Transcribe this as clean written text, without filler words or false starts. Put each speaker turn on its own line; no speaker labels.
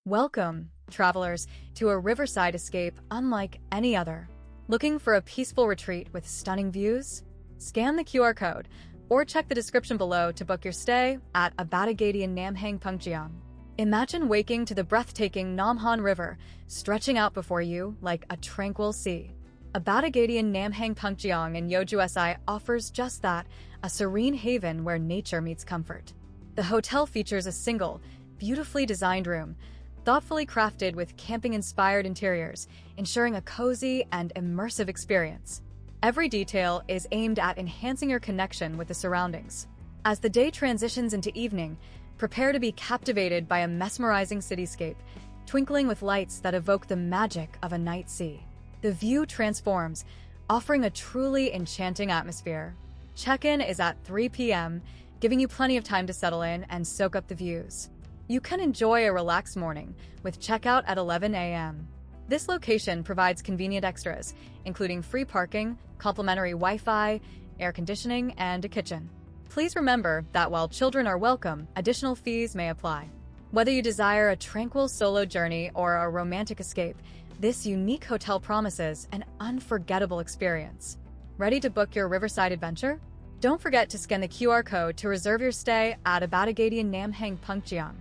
Welcome, travelers, to a riverside escape unlike any other. Looking for a peaceful retreat with stunning views? Scan the QR code or check the description below to book your stay at a badagateun namhangangpunggyeong. Imagine waking to the breathtaking Namhan River stretching out before you like a tranquil sea. A badagateun namhangangpunggyeong in Yeoju-si offers just that, a serene haven where nature meets comfort. The hotel features a single, beautifully designed room, thoughtfully crafted with camping-inspired interiors, ensuring a cozy and immersive experience. Every detail is aimed at enhancing your connection with the surroundings. As the day transitions into evening, prepare to be captivated by a mesmerizing cityscape, twinkling with lights that evoke the magic of a night sea. The view transforms, offering a truly enchanting atmosphere. Check-in is at 3 p.m., giving you plenty of time to settle in and soak up the views. You can enjoy a relaxed morning with checkout at 11 a.m. This location provides convenient extras, including free parking, complimentary Wi-Fi, air conditioning, and a kitchen. Please remember that while children are welcome, additional fees may apply. Whether you desire a tranquil solo journey or a romantic escape, this unique hotel promises an unforgettable experience. Ready to book your riverside adventure? Don't forget to scan the QR code to reserve your stay at a badagateun namhangangpunggyeong.